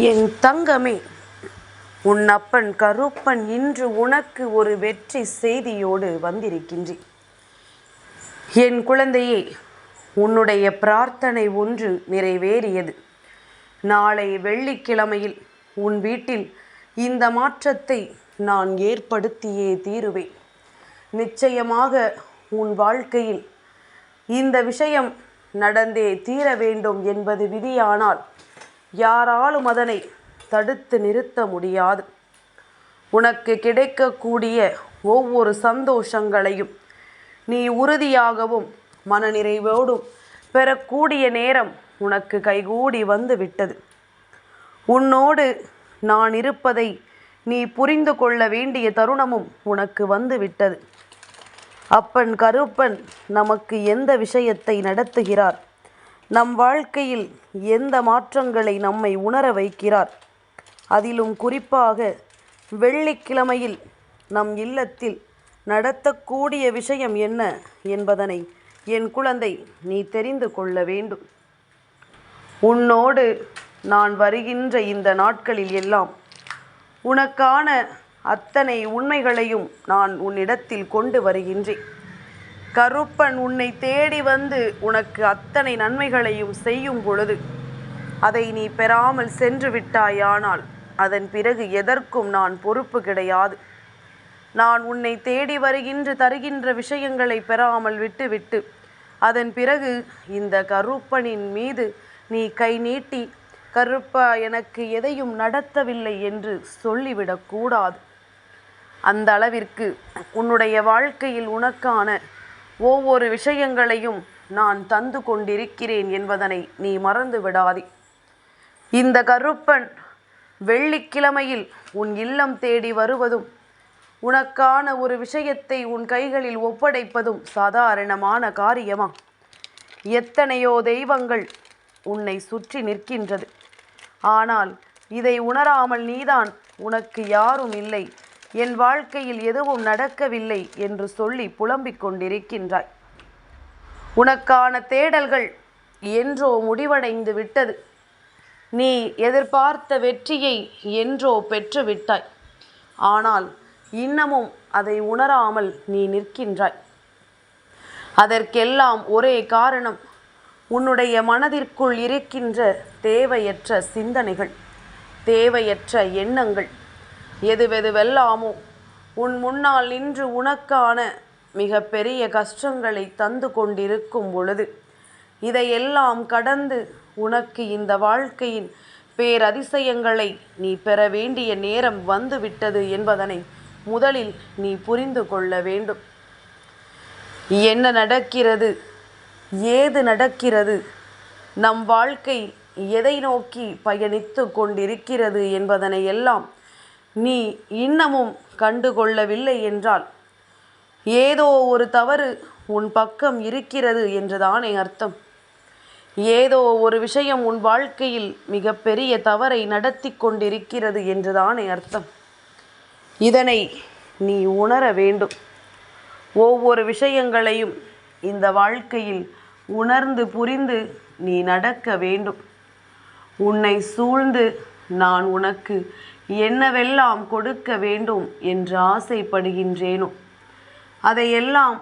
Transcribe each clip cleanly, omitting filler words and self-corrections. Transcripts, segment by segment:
என் தங்கமே, உன் அப்பன் கருப்பன் இன்று உனக்கு ஒரு வெற்றி செய்தியோடு வந்திருக்கின்றேன். என் குழந்தையே, உன்னுடைய பிரார்த்தனை ஒன்று நிறைவேறியது. நாளை வெள்ளிக்கிழமையில் உன் வீட்டில் இந்த மாற்றத்தை நான் ஏற்படுத்தியே தீருவேன். நிச்சயமாக உன் வாழ்க்கையில் இந்த விஷயம் நடந்தே தீர வேண்டும் என்பது விதியானால் யாராலும் அதனை தடுத்து நிறுத்த முடியாது. உனக்கு கிடைக்கக்கூடிய ஒவ்வொரு சந்தோஷங்களையும் நீ உறுதியாகவும் மனநிறைவோடும் பெறக்கூடிய நேரம் உனக்கு கைகூடி வந்து விட்டது. உன்னோடு நான் இருப்பதை நீ புரிந்து கொள்ள வேண்டிய தருணமும் உனக்கு வந்து விட்டது. அப்பன் கருப்பன் நமக்கு எந்த விஷயத்தை நடத்துகிறார், நம் வாழ்க்கையில் எந்த மாற்றங்களை நம்மை உணர வைக்கிறார், அதிலும் குறிப்பாக வெள்ளிக்கிழமையில் நம் இல்லத்தில் நடத்தக்கூடிய விஷயம் என்ன என்பதனை என் குழந்தை நீ தெரிந்து கொள்ள வேண்டும். உன்னோடு நான் வருகின்ற இந்த நாட்களில் எல்லாம் உனக்கான அத்தனை உண்மைகளையும் நான் உன்னிடத்தில் கொண்டு வருகின்றேன். கருப்பன் உன்னை தேடி வந்து உனக்கு அத்தனை நன்மைகளையும் செய்யும் பொழுது அதை நீ பெறாமல் சென்று விட்டாயானால் அதன் பிறகு எதற்கும் நான் பொறுப்பு கிடையாது. நான் உன்னை தேடி தருகின்ற விஷயங்களை பெறாமல் விட்டுவிட்டு அதன் பிறகு இந்த கருப்பனின் மீது நீ கை நீட்டி கருப்பா எனக்கு எதையும் நடத்தவில்லை என்று சொல்லிவிடக்கூடாது. அந்த அளவிற்கு உன்னுடைய வாழ்க்கையில் உனக்கான ஒவ்வொரு விஷயங்களையும் நான் தந்து கொண்டிருக்கிறேன் என்பதனை நீ மறந்து விடாதே. இந்த கருப்பன் வெள்ளிக்கிழமையில் உன் இல்லம் தேடி வருவதும் உனக்கான ஒரு விஷயத்தை உன் கைகளில் ஒப்படைப்பதும் சாதாரணமான காரியமா? எத்தனையோ தெய்வங்கள் உன்னை சுற்றி நிற்கின்றது. ஆனால் இதை உணராமல் நீதான் உனக்கு யாரும் இல்லை, என் வாழ்க்கையில் எதுவும் நடக்கவில்லை என்று சொல்லி புலம்பிக் கொண்டிருக்கின்றாய். உனக்கான தேடல்கள் என்றோ முடிவடைந்து விட்டது. நீ எதிர்பார்த்த வெற்றியை என்றோ பெற்றுவிட்டாய். ஆனால் இன்னமும் அதை உணராமல் நீ நிற்கின்றாய். அதற்கெல்லாம் ஒரே காரணம் உன்னுடைய மனதிற்குள் இருக்கின்ற தேவையற்ற சிந்தனைகள், தேவையற்ற எண்ணங்கள். எதுவெல்லாமோ உன் முன்னால் நின்று உனக்கான மிக பெரிய கஷ்டங்களை தந்து கொண்டிருக்கும் பொழுது இதையெல்லாம் கடந்து உனக்கு இந்த வாழ்க்கையின் பேரதிசயங்களை நீ பெற வேண்டிய நேரம் வந்துவிட்டது என்பதனை முதலில் நீ புரிந்து கொள்ள வேண்டும். என்ன நடக்கிறது, ஏது நடக்கிறது, நம் வாழ்க்கை எதை நோக்கி பயணித்து கொண்டிருக்கிறது என்பதனை எல்லாம் நீ இன்னமும் கண்டுகொள்ளவில்லை என்றால் ஏதோ ஒரு தவறு உன் பக்கம் இருக்கிறது என்றுதானே அர்த்தம். ஏதோ ஒரு விஷயம் உன் வாழ்க்கையில் மிக பெரிய தவறை நடத்தி கொண்டிருக்கிறது என்றுதானே அர்த்தம். இதனை நீ உணர வேண்டும். ஒவ்வொரு விஷயங்களையும் இந்த வாழ்க்கையில் உணர்ந்து புரிந்து நீ நடக்க வேண்டும். உன்னை சூழ்ந்து நான் உனக்கு என்னவெல்லாம் கொடுக்க வேண்டும் என்று ஆசைப்படுகின்றேனோ அதையெல்லாம்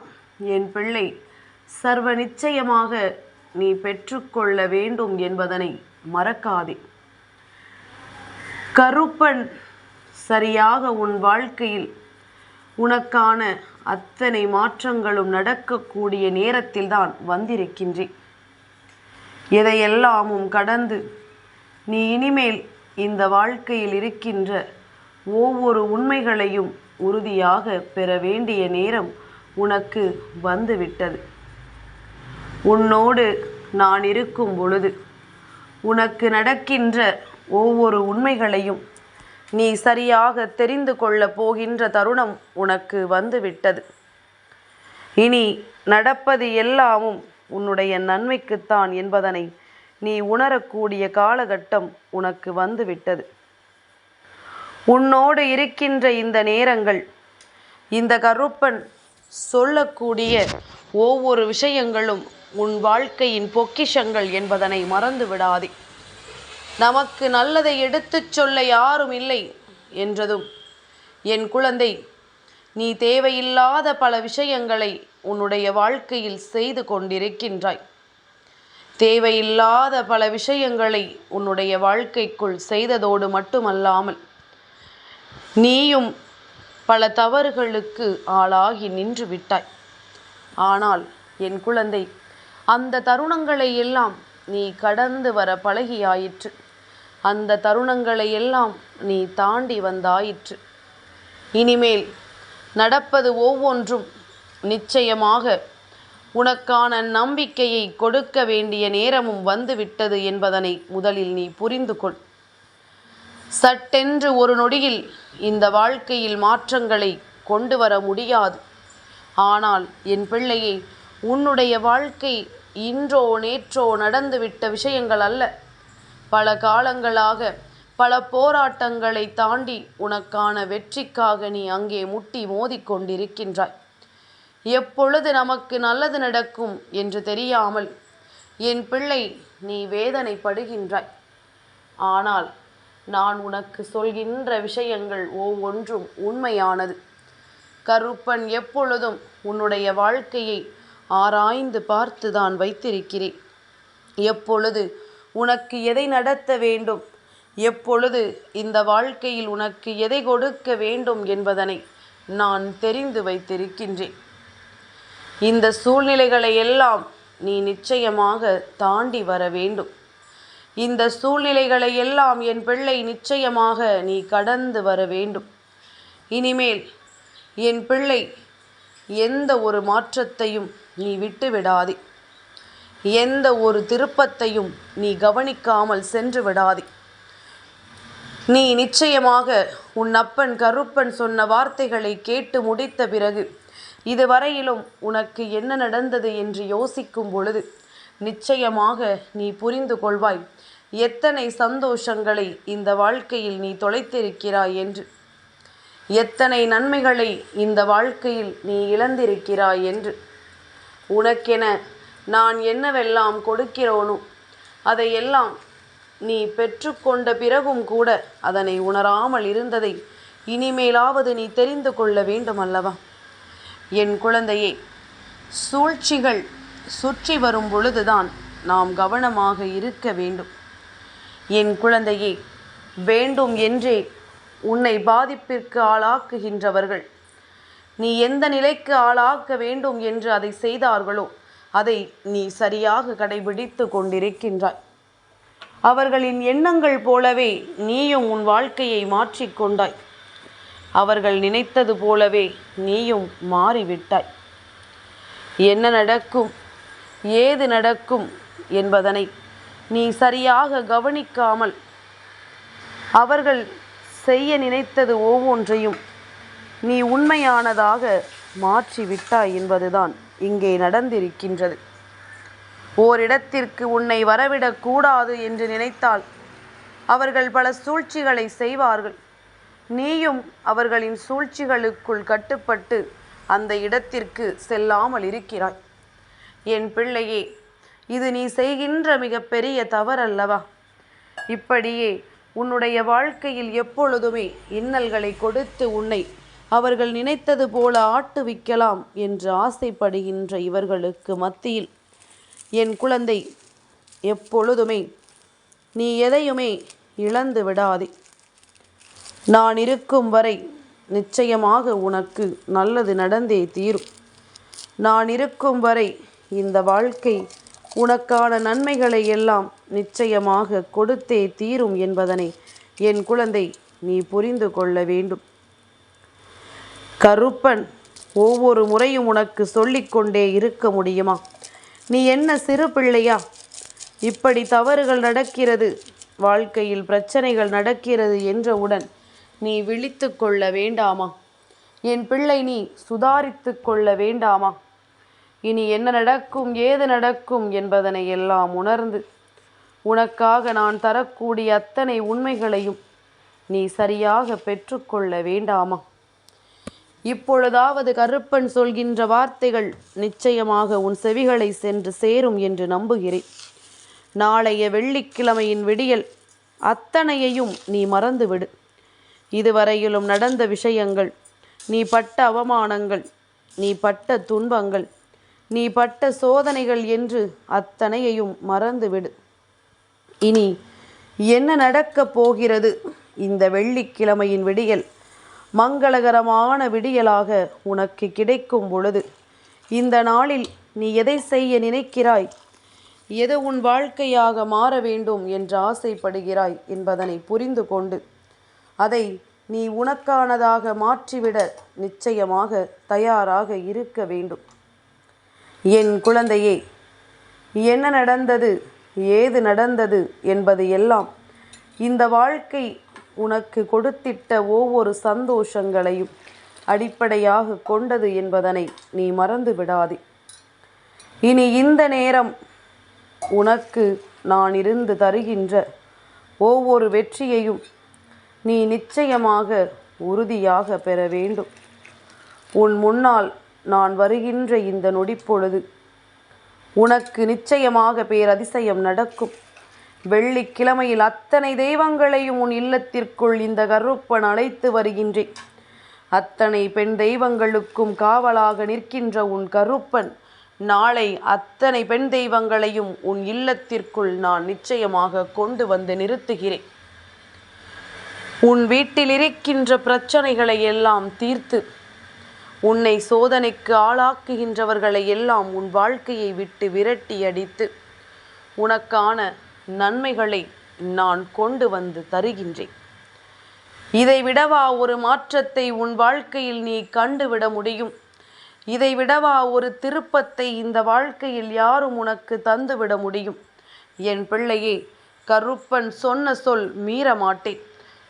என் பிள்ளை சர்வ நிச்சயமாக நீ பெற்றுக்கொள்ள வேண்டும் என்பதனை மறக்காதே. கருப்பன் சரியாக உன் வாழ்க்கையில் உனக்கான அத்தனை மாற்றங்களும் நடக்கக்கூடிய நேரத்தில்தான் வந்திருக்கின்றேன். எதையெல்லாமும் கடந்து நீ இனிமேல் இந்த வாழ்க்கையில் இருக்கின்ற ஒவ்வொரு உண்மைகளையும் உறுதியாக பெற வேண்டிய நேரம் உனக்கு வந்துவிட்டது. உன்னோடு நான் இருக்கும் பொழுது உனக்கு நடக்கின்ற ஒவ்வொரு உண்மைகளையும் நீ சரியாக தெரிந்து கொள்ளப் போகின்ற தருணம் உனக்கு வந்துவிட்டது. இனி நடப்பது எல்லாமும் உன்னுடைய நன்மைக்குத்தான் என்பதனை நீ உணரக்கூடிய காலகட்டம் உனக்கு வந்துவிட்டது. உன்னோடு இருக்கின்ற இந்த நேரங்கள், இந்த கருப்பன் சொல்லக்கூடிய ஒவ்வொரு விஷயங்களும் உன் வாழ்க்கையின் பொக்கிஷங்கள் என்பதனை மறந்து விடாதே. நமக்கு நல்லதை எடுத்துச் சொல்ல யாரும் இல்லை என்றதும், என் குழந்தை, நீ தேவையில்லாத பல விஷயங்களை உன்னுடைய வாழ்க்கையில் செய்து கொண்டிருக்கின்றாய். தேவையில்லாத பல விஷயங்களை உன்னுடைய வாழ்க்கைக்குள் செய்ததோடு மட்டுமல்லாமல் நீயும் பல தவறுகளுக்கு ஆளாகி நின்று விட்டாய். ஆனால் என் குழந்தை, அந்த தருணங்களை எல்லாம் நீ கடந்து வர பழகியாயிற்று. அந்த தருணங்களை எல்லாம் நீ தாண்டி வந்தாயிற்று. இனிமேல் நடப்பது ஒவ்வொன்றும் நிச்சயமாக உனக்கான நம்பிக்கையை கொடுக்க வேண்டிய நேரமும் வந்துவிட்டது என்பதனை முதலில் நீ புரிந்து கொள். சட்டென்று ஒரு நொடியில் இந்த வாழ்க்கையில் மாற்றங்களை கொண்டு வர முடியாது. ஆனால் என் பிள்ளையே, உன்னுடைய வாழ்க்கை இன்றோ நேற்றோ நடந்துவிட்ட விஷயங்கள் அல்ல. பல காலங்களாக பல போராட்டங்களை தாண்டி உனக்கான வெற்றிக்காக நீ அங்கே முட்டி மோதிக்கொண்டிருக்கின்றாய். எப்பொழுது நமக்கு நல்லது நடக்கும் என்று தெரியாமல் என் பிள்ளை நீ வேதனைப்படுகின்றாய். ஆனால் நான் உனக்கு சொல்கின்ற விஷயங்கள் ஒவ்வொன்றும் உண்மையானது. கருப்பன் எப்பொழுதும் உன்னுடைய வாழ்க்கையை ஆராய்ந்து பார்த்துதான் வைத்திருக்கிறேன். எப்பொழுது உனக்கு எதை நடத்த வேண்டும், எப்பொழுது இந்த வாழ்க்கையில் உனக்கு எதை கொடுக்க வேண்டும் என்பதனை நான் தெரிந்து வைத்திருக்கின்றேன். இந்த சூழ்நிலைகளை எல்லாம் நீ நிச்சயமாக தாண்டி வர வேண்டும். இந்த சூழ்நிலைகளை எல்லாம் என் பிள்ளை நிச்சயமாக நீ கடந்து வர வேண்டும். இனிமேல் என் பிள்ளை எந்த ஒரு மாற்றத்தையும் நீ விட்டு விடாதே. எந்த ஒரு திருப்பத்தையும் நீ கவனிக்காமல் சென்று விடாதே. நீ நிச்சயமாக உன் அப்பன் கருப்பன் சொன்ன வார்த்தைகளை கேட்டு முடித்த பிறகு இதுவரையிலும் உனக்கு என்ன நடந்தது என்று யோசிக்கும் பொழுது நிச்சயமாக நீ புரிந்து கொள்வாய் எத்தனை சந்தோஷங்களை இந்த வாழ்க்கையில் நீ தொலைத்திருக்கிறாய் என்று, எத்தனை நன்மைகளை இந்த வாழ்க்கையில் நீ இழந்திருக்கிறாய் என்று. உனக்கென நான் என்னவெல்லாம் கொடுக்கிறோனோ அதையெல்லாம் நீ பெற்றுக்கொண்ட பிறகும் கூட அதனை உணராமல் இருந்ததை இனிமேலாவது நீ தெரிந்து கொள்ள வேண்டும் அல்லவா? என் குழந்தையே, சூழ்ச்சிகள் சுற்றி வரும் பொழுதுதான் நாம் கவனமாக இருக்க வேண்டும். என் குழந்தையே, வேண்டும் என்றே உன்னை பாதிப்பிற்கு ஆளாக்குகின்றவர்கள் நீ எந்த நிலைக்கு ஆளாக்க வேண்டும் என்று அதை செய்தார்களோ அதை நீ சரியாக கடைபிடித்து கொண்டிருக்கின்றாய். அவர்களின் எண்ணங்கள் போலவே நீயும் உன் வாழ்க்கையை மாற்றிக்கொண்டாய். அவர்கள் நினைத்தது போலவே நீயும் மாறிவிட்டாய். என்ன நடக்கும், ஏது நடக்கும் என்பதனை நீ சரியாக கவனிக்காமல் அவர்கள் செய்ய நினைத்தது ஒவ்வொன்றையும் நீ உண்மையானதாக மாற்றிவிட்டாய் என்பதுதான் இங்கே நடந்திருக்கின்றது. ஓரிடத்திற்கு உன்னை வரவிடக்கூடாது என்று நினைத்தால் அவர்கள் பல சூழ்ச்சிகளை செய்வார்கள். நீயும் அவர்களின் சூழ்ச்சிகளுக்குள் கட்டுப்பட்டு அந்த இடத்திற்கு செல்லாமல் இருக்கிறாய். என் பிள்ளையே, இது நீ செய்கின்ற மிகப்பெரிய தவறல்லவா? இப்படியே உன்னுடைய வாழ்க்கையில் எப்பொழுதுமே இன்னல்களை கொடுத்து உன்னை அவர்கள் நினைத்தது போல ஆட்டுவிக்கலாம் என்று ஆசைப்படுகின்ற இவர்களுக்கு மத்தியில் என் குழந்தை, எப்பொழுதுமே நீ எதையுமே இழந்து விடாதே. நான் இருக்கும் வரை நிச்சயமாக உனக்கு நல்லது நடந்தே தீரும். நான் இருக்கும் வரை இந்த வாழ்க்கை உனக்கான நன்மைகளை எல்லாம் நிச்சயமாக கொடுத்தே தீரும் என்பதனை என் குழந்தை நீ புரிந்து கொள்ள வேண்டும். கருப்பன் ஒவ்வொரு முறையும் உனக்கு சொல்லிக்கொண்டே இருக்க முடியுமா? நீ என்ன சிறு பிள்ளையா? இப்படி தவறுகள் நடக்கிறது, வாழ்க்கையில் பிரச்சனைகள் நடக்கிறது என்றவுடன் நீ விழித்து கொள்ள வேண்டாமா? என் பிள்ளை, நீ சுதாரித்து கொள்ள வேண்டாமா? இனி என்ன நடக்கும், ஏது நடக்கும் என்பதனை எல்லாம் உணர்ந்து உனக்காக நான் தரக்கூடிய அத்தனை உண்மைகளையும் நீ சரியாக பெற்றுக்கொள்ள வேண்டாமா? இப்பொழுதாவது கருப்பன் சொல்கின்ற வார்த்தைகள் நிச்சயமாக உன் செவிகளை சென்று சேரும் என்று நம்புகிறேன். நாளைய வெள்ளிக்கிழமையின் விடியல் அத்தனையையும் நீ மறந்துவிடு. இதுவரையிலும் நடந்த விஷயங்கள், நீ பட்ட அவமானங்கள், நீ பட்ட துன்பங்கள், நீ பட்ட சோதனைகள் என்று அத்தனையையும் மறந்துவிடு. இனி என்ன நடக்கப் போகிறது? இந்த வெள்ளிக்கிழமையின் விடியல் மங்களகரமான விடியலாக உனக்கு கிடைக்கும் பொழுது, இந்த நாளில் நீ எதை செய்ய நினைக்கிறாய், எது உன் வாழ்க்கையாக மாற வேண்டும் என்று ஆசைப்படுகிறாய் என்பதனை புரிந்து கொண்டு அதை நீ உனக்கானதாக மாற்றிவிட நிச்சயமாக தயாராக இருக்க வேண்டும். என் குழந்தையே, என்ன நடந்தது, ஏது நடந்தது என்பது எல்லாம் இந்த வாழ்க்கை உனக்கு கொடுத்திட்ட ஒவ்வொரு சந்தோஷங்களையும் அடிப்படையாக கொண்டது என்பதனை நீ மறந்து விடாதே. இனி இந்த நேரம் உனக்கு நான் இருந்து தருகின்ற ஒவ்வொரு வெற்றியையும் நீ நிச்சயமாக உறுதியாக பெற வேண்டும். உன் முன்னால் நான் வருகின்ற இந்த நொடிப்பொழுது உனக்கு நிச்சயமாக பேரதிசயம் நடக்கும். வெள்ளிக்கிழமையில் அத்தனை தெய்வங்களையும் உன் இல்லத்திற்குள் இந்த கருப்பன் அழைத்து வருகின்றேன். அத்தனை பெண் தெய்வங்களுக்கும் காவலாக நிற்கின்ற உன் கருப்பன் நாளை அத்தனை பெண் தெய்வங்களையும் உன் இல்லத்திற்குள் நான் நிச்சயமாக கொண்டு வந்து நிறுத்துகிறேன். உன் வீட்டில் இருக்கின்ற பிரச்சனைகளை எல்லாம் தீர்த்து உன்னை சோதனைக்கு ஆளாக்குகின்றவர்களை எல்லாம் உன் வாழ்க்கையை விட்டு விரட்டி அடித்து உனக்கான நன்மைகளை நான் கொண்டு வந்து தருகின்றேன். இதை விடவா ஒரு மாற்றத்தை உன் வாழ்க்கையில் நீ கண்டுவிட முடியும்? இதை விடவா ஒரு திருப்பத்தை இந்த வாழ்க்கையில் யாரும் உனக்கு தந்துவிட முடியும்? என் பிள்ளையே, கருப்பன் சொன்ன சொல் மீற மாட்டேன்.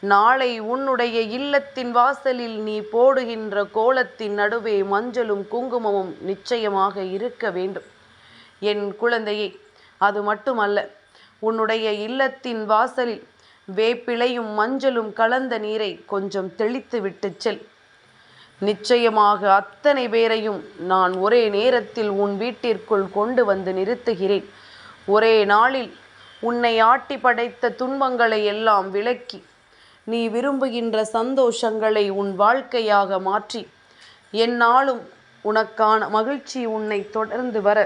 நாளை உன்னுடைய இல்லத்தின் வாசலில் நீ போடுகின்ற கோலத்தின் நடுவே மஞ்சளும் குங்குமமும் நிச்சயமாக இருக்க வேண்டும். என் குழந்தையே, அது மட்டுமல்ல, உன்னுடைய இல்லத்தின் வாசலில் வேப்பிலையும் மஞ்சளும் கலந்த நீரை கொஞ்சம் தெளித்து விட்டு செல். நிச்சயமாக அத்தனை பேரையும் நான் ஒரே நேரத்தில் உன் வீட்டிற்குள் கொண்டு வந்து நிறுத்துகிறேன். ஒரே நாளில் உன்னை ஆட்டி படைத்த துன்பங்களை எல்லாம் விலக்கி நீ விரும்புகின்ற சந்தோஷங்களை உன் வாழ்க்கையாக மாற்றி எந்நாளும் உனக்கான மகிழ்ச்சி உன்னை தொடர்ந்து வர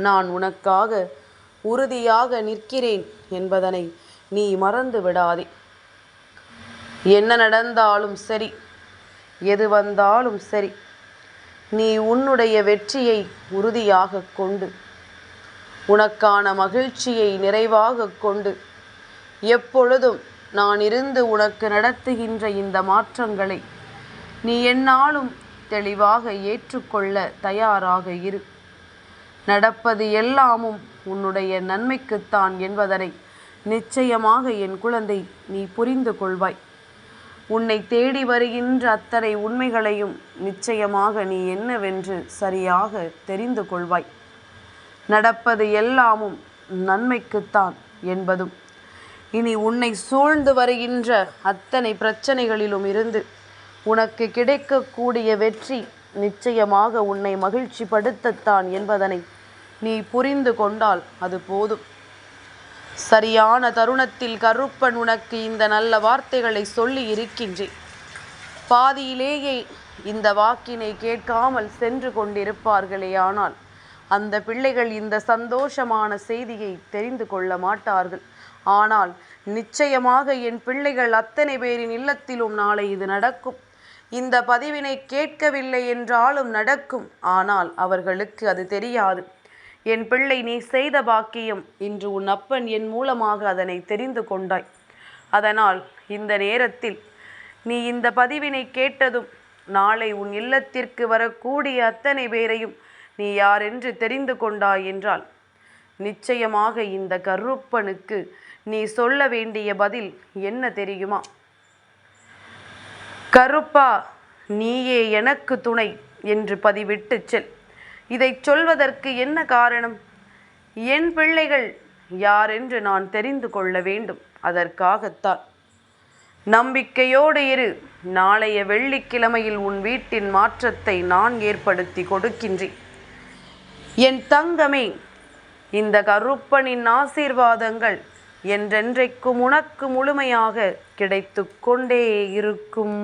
நான் உனக்காக உறுதியாக நிற்கிறேன் என்பதனை நீ மறந்து விடாதே. என்ன நடந்தாலும் சரி, எது வந்தாலும் சரி, நீ உன்னுடைய வெற்றியை உறுதியாக கொண்டு உனக்கான மகிழ்ச்சியை நிறைவாக கொண்டு எப்பொழுதும் நான் இருந்து உனக்கு நடத்துகின்ற இந்த மாற்றங்களை நீ எந்நாளும் தெளிவாக ஏற்றுக்கொள்ள தயாராக இரு. நடப்பது எல்லாமும் உன்னுடைய நன்மைக்குத்தான் என்பதனை நிச்சயமாக என் குழந்தை நீ புரிந்து கொள்வாய். உன்னை தேடி வருகின்ற அத்தனை உண்மைகளையும் நிச்சயமாக நீ என்னவென்று சரியாக தெரிந்து கொள்வாய். நடப்பது எல்லாமும் நன்மைக்குத்தான் என்பதும், இனி உன்னை சூழ்ந்து வருகின்ற அத்தனை பிரச்சனைகளிலும் இருந்து உனக்கு கிடைக்கக்கூடிய வெற்றி நிச்சயமாக உன்னை மகிழ்ச்சி படுத்தத்தான் என்பதனை நீ புரிந்து கொண்டால் அது போதும். சரியான தருணத்தில் கருப்பன் உனக்கு இந்த நல்ல வார்த்தைகளை சொல்லி இருக்கின்றேன். பாதியிலேயே இந்த வாக்கினை கேட்காமல் சென்று கொண்டிருப்பார்களே, ஆனால் அந்த பிள்ளைகள் இந்த சந்தோஷமான செய்தியை தெரிந்து கொள்ள மாட்டார்கள். ஆனால் நிச்சயமாக என் பிள்ளைகள் அத்தனை பேரின் இல்லத்திலும் நாளை இது நடக்கும். இந்த பதிவினை கேட்கவில்லை என்றாலும் நடக்கும். ஆனால் அவர்களுக்கு அது தெரியாது. என் பிள்ளை, நீ செய்த பாக்கியம் இன்று உன் அப்பன் என் மூலமாக அதனை தெரிந்து கொண்டாய். அதனால் இந்த நேரத்தில் நீ இந்த பதிவினை கேட்டதும் நாளை உன் இல்லத்திற்கு வரக்கூடிய அத்தனை பேரையும் நீ யார் என்று தெரிந்து கொண்டாய் என்றால் நிச்சயமாக இந்த கருப்பனுக்கு நீ சொல்ல வேண்டிய பதில் என்ன தெரியுமா? கருப்பா, நீயே எனக்கு துணை என்று பதிவிட்டு செல். இதை சொல்வதற்கு என்ன காரணம்? என் பிள்ளைகள் யார் என்று நான் தெரிந்து கொள்ள வேண்டும். அதற்காகத்தான். நம்பிக்கையோடு இரு. நாளைய வெள்ளிக்கிழமையில் உன் வீட்டின் மாற்றத்தை நான் ஏற்படுத்தி கொடுக்கின்றேன். என் தங்கமே, இந்த கருப்பனின் ஆசீர்வாதங்கள் என்றென்றைக்கும் உனக்கு முழுமையாக கிடைத்து கொண்டே இருக்கும்.